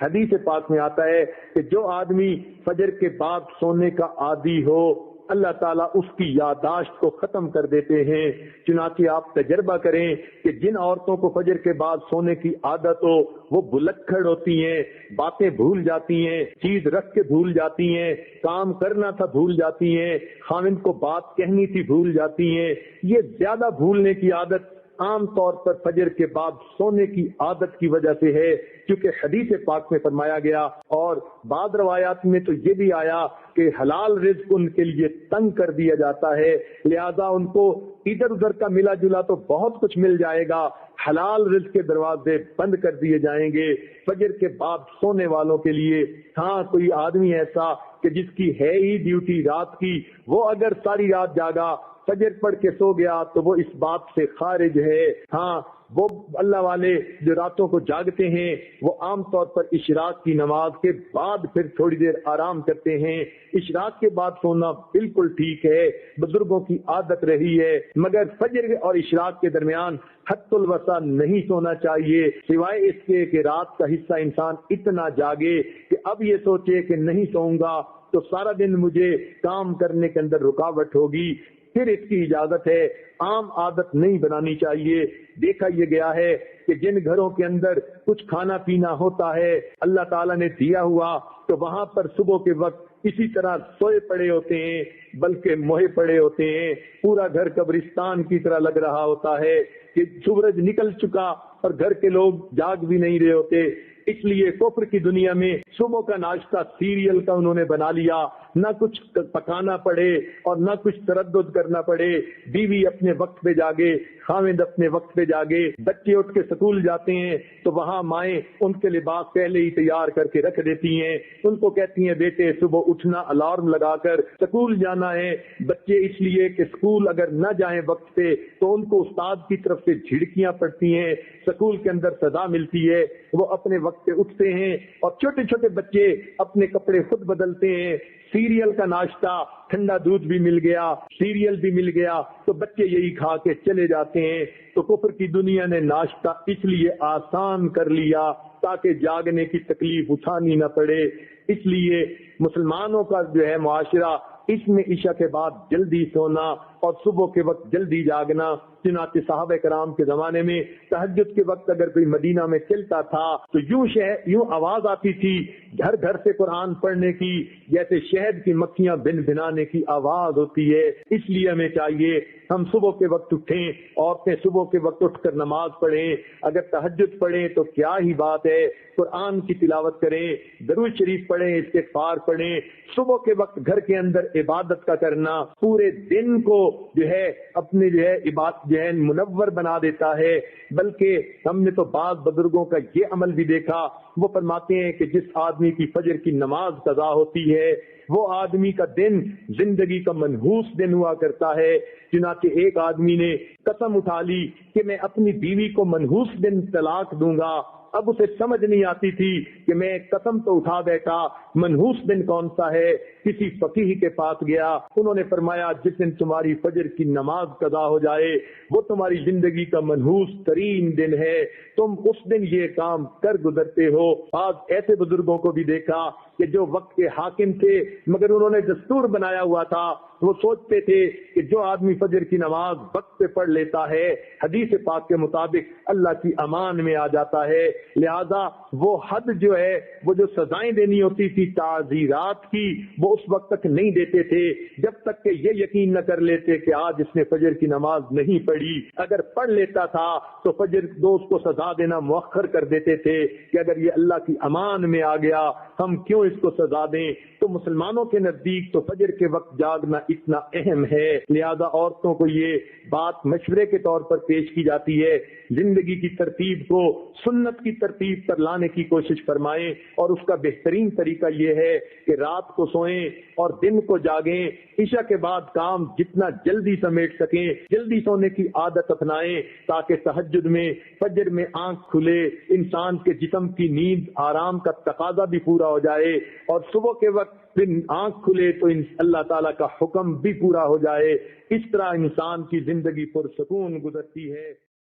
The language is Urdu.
حدیث پاک میں آتا ہے کہ جو آدمی فجر کے بعد سونے کا عادی ہو اللہ تعالیٰ اس کی یادداشت کو ختم کر دیتے ہیں۔ چنانچہ آپ تجربہ کریں کہ جن عورتوں کو فجر کے بعد سونے کی عادت ہو وہ بلکھڑ ہوتی ہیں، باتیں بھول جاتی ہیں، چیز رکھ کے بھول جاتی ہیں، کام کرنا تھا بھول جاتی ہیں، خاوند کو بات کہنی تھی بھول جاتی ہیں۔ یہ زیادہ بھولنے کی عادت عام طور پر فجر کے بعد سونے کی عادت کی وجہ سے ہے، کیونکہ حدیث پاک میں فرمایا گیا اور بعض روایات میں تو یہ بھی آیا کہ حلال رزق ان کے لیے تنگ کر دیا جاتا ہے، لہذا ان کو ادھر ادھر کا ملا جلا تو بہت کچھ مل جائے گا، حلال رزق کے دروازے بند کر دیے جائیں گے فجر کے بعد سونے والوں کے لیے۔ ہاں کوئی آدمی ایسا کہ جس کی ہے ہی ڈیوٹی رات کی، وہ اگر ساری رات جاگا فجر پڑھ کے سو گیا تو وہ اس بات سے خارج ہے۔ ہاں وہ اللہ والے جو راتوں کو جاگتے ہیں وہ عام طور پر اشراق کی نماز کے بعد پھر تھوڑی دیر آرام کرتے ہیں۔ اشراق کے بعد سونا بالکل ٹھیک ہے، بزرگوں کی عادت رہی ہے، مگر فجر اور اشراق کے درمیان حد الوسع نہیں سونا چاہیے، سوائے اس کے کہ رات کا حصہ انسان اتنا جاگے کہ اب یہ سوچے کہ نہیں سوؤں گا تو سارا دن مجھے کام کرنے کے اندر رکاوٹ ہوگی، پھر اس کی اجازت ہے۔ عام عادت نہیں بنانی چاہیے۔ دیکھا یہ گیا ہے کہ جن گھروں کے اندر کچھ کھانا پینا ہوتا ہے اللہ تعالیٰ نے دیا ہوا تو وہاں پر صبح کے وقت اسی طرح سوئے پڑے ہوتے ہیں، بلکہ موہے پڑے ہوتے ہیں، پورا گھر قبرستان کی طرح لگ رہا ہوتا ہے کہ سورج نکل چکا اور گھر کے لوگ جاگ بھی نہیں رہے ہوتے۔ اس لیے کفر کی دنیا میں صبح کا ناشتہ سیریل کا انہوں نے بنا لیا، نہ کچھ پکانا پڑے اور نہ کچھ تردد کرنا پڑے، بیوی اپنے وقت پہ جاگے، خاوند اپنے وقت پہ جاگے، بچے اٹھ کے سکول جاتے ہیں تو وہاں مائیں ان کے لباس پہلے ہی تیار کر کے رکھ دیتی ہیں، ان کو کہتی ہیں بیٹے صبح اٹھنا الارم لگا کر سکول جانا ہے۔ بچے اس لیے کہ سکول اگر نہ جائیں وقت پہ تو ان کو استاد کی طرف سے جھڑکیاں پڑتی ہیں، سکول کے اندر سزا ملتی ہے، وہ اپنے وقت پہ اٹھتے ہیں اور چھوٹے چھوٹے بچے اپنے کپڑے خود بدلتے ہیں۔ سیریل کا ناشتہ، ٹھنڈا دودھ بھی مل گیا، سیریل بھی مل گیا تو بچے یہی کھا کے چلے جاتے ہیں۔ تو کفر کی دنیا نے ناشتہ اس لیے آسان کر لیا تاکہ جاگنے کی تکلیف اٹھانی نہ پڑے۔ اس لیے مسلمانوں کا جو ہے معاشرہ اس میں عشاء کے بعد جلدی سونا اور صبح کے وقت جلدی جاگنا۔ چنانچہ صحابہ کرام کے زمانے میں تہجد کے وقت اگر کوئی مدینہ میں چلتا تھا تو یوں آواز آتی تھی گھر گھر سے قرآن پڑھنے کی، جیسے شہد کی مکھیاں بن بنانے کی آواز ہوتی ہے۔ اس لیے ہمیں چاہیے ہم صبح کے وقت اٹھیں، عورتیں صبح کے وقت اٹھ کر نماز پڑھیں، اگر تہجد پڑھیں تو کیا ہی بات ہے، قرآن کی تلاوت کریں، درود شریف پڑھیں، استغفار پڑھیں۔ صبح کے وقت گھر کے اندر عبادت کا کرنا پورے دن کو جو ہے اپنے جو ہے عبادت جو ہے منور بنا دیتا ہے۔ بلکہ ہم نے تو بعض بزرگوں کا یہ عمل بھی دیکھا، وہ فرماتے ہیں کہ جس آدمی کی فجر کی نماز قضا ہوتی ہے وہ آدمی کا دن زندگی کا منحوس دن ہوا کرتا ہے۔ چنانچہ ایک آدمی نے قسم اٹھا لی کہ میں اپنی بیوی کو منحوس دن طلاق دوں گا۔ اب اسے سمجھ نہیں آتی تھی کہ میں قسم تو اٹھا بیٹھا، منحوس دن کون سا ہے؟ کسی فقیہ کے پاس گیا، انہوں نے فرمایا جس دن تمہاری فجر کی نماز قضا ہو جائے وہ تمہاری زندگی کا منحوس ترین دن ہے، تم اس دن یہ کام کر گزرتے ہو۔ آج ایسے بزرگوں کو بھی دیکھا کہ جو وقت کے حاکم تھے مگر انہوں نے دستور بنایا ہوا تھا، وہ سوچتے تھے کہ جو آدمی فجر کی نماز وقت پہ پڑھ لیتا ہے حدیث پاک کے مطابق اللہ کی امان میں آ جاتا ہے، لہذا وہ حد جو ہے وہ جو سزائیں دینی ہوتی تھی تعزیرات کی وہ اس وقت تک نہیں دیتے تھے جب تک کہ یہ یقین نہ کر لیتے کہ آج اس نے فجر کی نماز نہیں پڑھی۔ اگر پڑھ لیتا تھا تو فجر دوست کو سزا دینا مؤخر کر دیتے تھے کہ اگر یہ اللہ کی امان میں آ گیا ہم کیوں اس کو سزا دیں۔ تو مسلمانوں کے نزدیک تو فجر کے وقت جاگنا اتنا اہم ہے، لہذا عورتوں کو یہ بات مشورے کے طور پر پیش کی جاتی ہے، زندگی کی ترتیب کو سنت کی ترتیب پر لانے کی کوشش فرمائیں، اور اس کا بہترین طریقہ یہ ہے کہ رات کو سوئیں اور دن کو جاگیں، عشاء کے بعد کام جتنا جلدی سمیٹ سکیں جلدی سونے کی عادت اپنائیں تاکہ تہجد میں فجر میں آنکھ کھلے، انسان کے جسم کی نیند آرام کا تقاضا بھی پورا ہو جائے اور صبح کے وقت پھر آنکھ کھلے تو اللہ تعالیٰ کا حکم بھی پورا ہو جائے۔ اس طرح انسان کی زندگی پرسکون گزرتی ہے۔